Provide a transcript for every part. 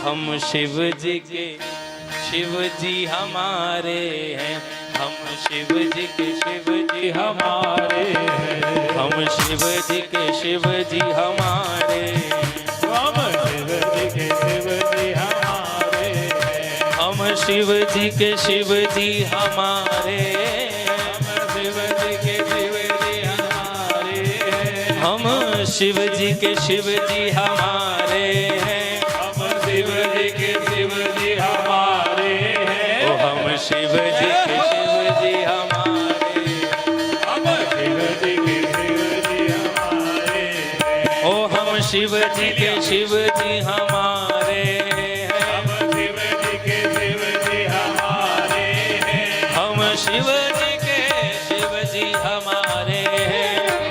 हम शिव जी हमारे हैं, हम शिव जी के शिव जी हमारे हैं, हम शिव जी के शिव जी हमारे हैं, हम शिव जी के शिव जी हमारे हैं, हम शिव जी के शिव जी हमारे हैं, हम शिव जी के शिव जी हमारे हैं, हम शिव जी के शिव जी हमारे हैं, हम शिव जी के शिव जी हमारे हैं, हम शिव जी के शिव जी हमारे हैं, ओ हम शिव जी के शिव जी हमारे हैं, हम शिव जी के शिव जी हमारे हैं, हम शिव जी के शिव जी हमारे हैं, शिव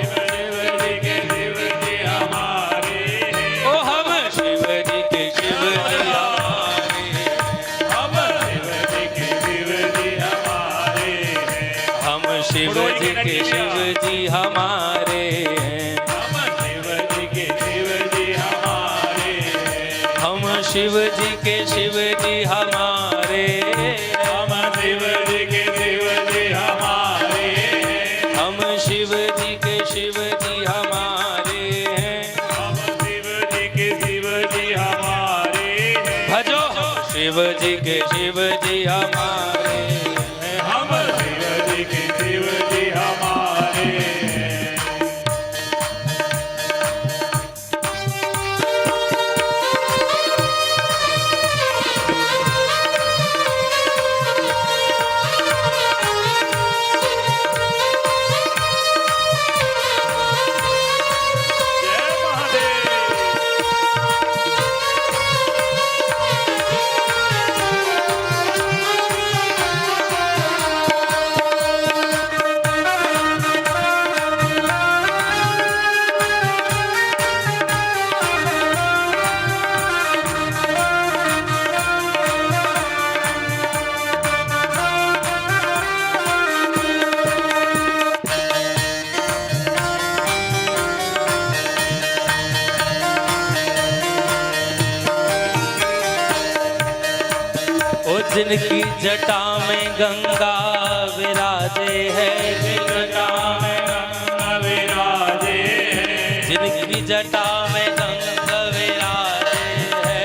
जी के शिव जी हमारे हैं, ओ हम शिव जी के शिव जी हमारे हैं, हम शिव जी के शिव जी हमारे हैं, हम शिव जी के शिव जी हमारे हैं, हम शिव जी के शिव जी हमारे हैं, हम शिव जी के शिव जी हमारे हैं, हम शिव जी के शिव जी हमारे हैं, हम शिव जी के शिव जी हमारे हैं, हम शिव जी के शिव जी हमारे हैं, भजो शिव जी के शिव जी हमारे हैं, हम शिव जी के शिव जी हमारे हैं। जय महादेव। ओ जिनकी जटा में गंगा विराजे है, जटा में गंगा विराजे है, जिनकी जटा में गंगा विराजे है,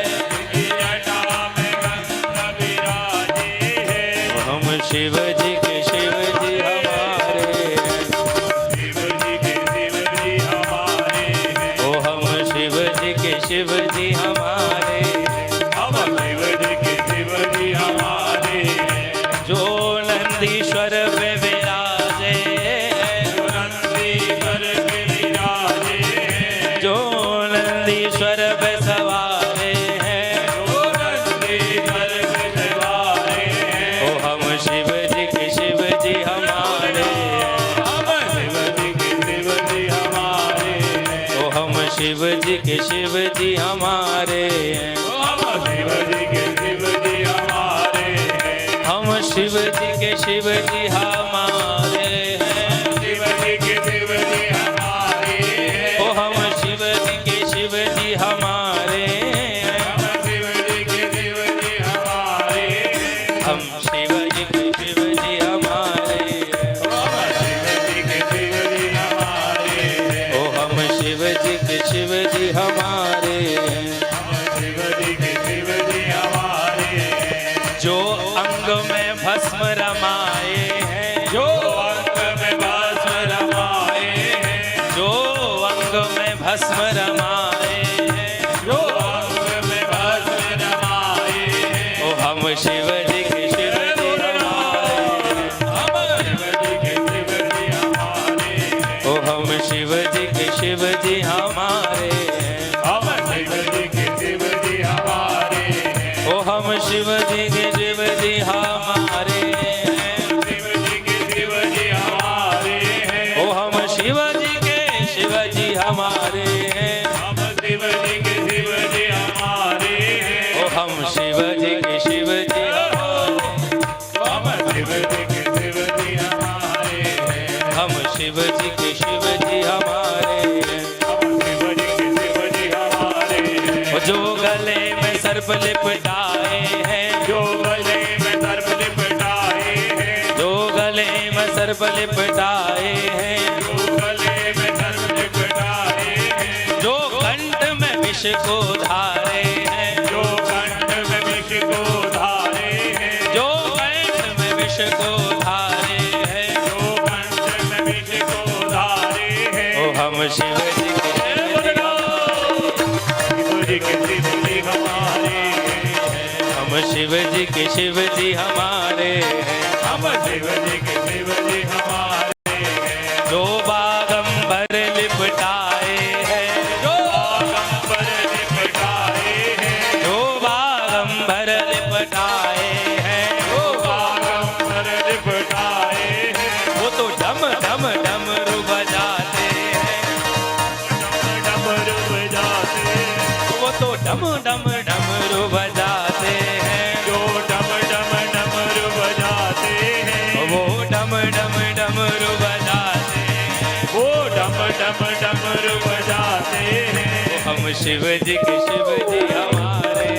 जटा में गंगा विराजे है, हम शिव जी के शिव जी हमारे हैं, शिव जी के शिव जी हमारे हैं, ओ हम शिव जी के शिव जी हमारे हैं, हम शिव जी के शिव जी हमारे हैं, जो नंदीश्वर पे विराजे हैं, नंदीश्वर पे विराजे हैं, जो नंदीश्वर पे सवारे हैं, जो नंदीश्वर पे सवारे हैं, ओ हम शिव जी के शिव जी हमारे हैं, हम शिव जी के शिव जी हमारे हैं, ओ हम शिव जी के शिव जी हमारे हैं, हम शिव जी के शिव जी हमारे हैं, हम शिव जी के शिव जी हमारे हैं, शिव जी के शिव जी हमारे हैं, ओ हम शिव जी के शिव जी हमारे हैं, हम शिव जी के शिव जी हमारे हैं, हम शिव जी के शिव जी हमारे हैं, हम शिव जी के शिव जी हमारे हैं, ओ हम शिव जी के शिव जी हमारे हैं, हम शिव जी के शिव जी हमारे हैं, जो अंग में भस्म रमाए हैं, जो अंग में भस्म रमाए हैं, जो अंग में भस्म रमाए हैं, जो अंग में भस्म रमाए हैं, ओ हम शिव जी के शिव जी हमारे हैं, हम शिव जी के शिव जी हमारे हैं, ओ हम शिव जी के शिव जी हमारे हैं, हम शिव जी के शिव जी हमारे हैं, ओ हम शिव जी के शिव जी हमारे हैं, शिव जी के शिव जी हमारे हैं, ओ हम शिव जी के शिव जी हमारे हैं, हम शिव जी के शिव जी हमारे हैं, ओ हम शिव जी के शिव जी हम शिव जी के शिव जी हमारे हैं, हम शिव जी के शिव जी हमारे हैं, हम शिव जी के शिव जी हमारे हैं, ओ जो गले में सर्प सर्प लिपटाए हैं, जो गले में सर्प लिपटाए हैं, जो गले में सर्प लिपटाए हैं, जो गले में सर्प लिपटाए हैं, जो कंठ में विष को धारे हैं, जो कंठ में विष को धारे हैं, जो कंठ में विष को धारे हैं, जो कंठ में विष को धारे हैं। ओ हम शिव जी के शिव जी के शिव जी हमारे हैं, हम शिव जी के शिव जी हमारे हम शिव जी के शिव जी हमारे हैं, जो बागंबर लिपटाए हैं, जो बागंबर लिपटाए हैं, जो बागंबर लिपटाए हैं, जो बागंबर लिपटाए हैं, वो तो डम डम डमरू बजाते हैं, डमरू बजाते हैं, वो तो डम डम डमरू बजाते हैं, जो डम डम डमरू बजाते हैं, वो डम डम डमरू बजाते हैं, वो डम डम डमरू बजाते हैं। हम शिव जी के शिव जी हमारे,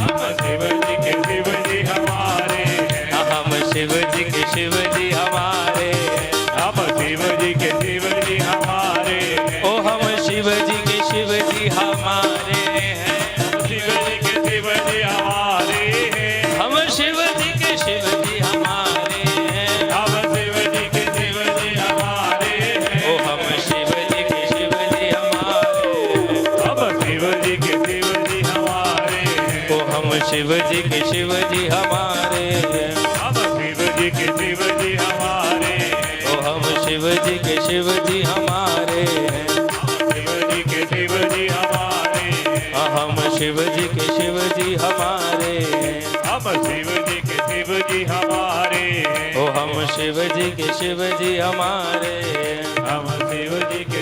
हम शिव जी के शिव जी हमारे हैं, हम शिव जी के शिव जी हमारे, हम शिव जी के शिव जी हमारे हैं, ओ हम शिव जी के शिव जी हमारे हैं, शिव जी के शिव जी हमारे हैं, हम शिव जी के शिव जी हमारे हैं, हम शिव जी के शिव जी हमारे हैं, ओ हम शिव जी के शिव जी हमारे, हम शिव जी के शिव जी हमारे हैं, ओ हम शिव जी के शिव जी हमारे, हम शिव जी के शिव जी हमारे हैं, ओ हम शिव जी के शिव जी हमारे, शिव जी के शिव जी हमारे हैं, हम शिव जी के शिव जी हमारे, हम शिव जी के शिव जी हमारे हैं, ओ हम शिव जी के शिव जी हमारे, हम शिव जी के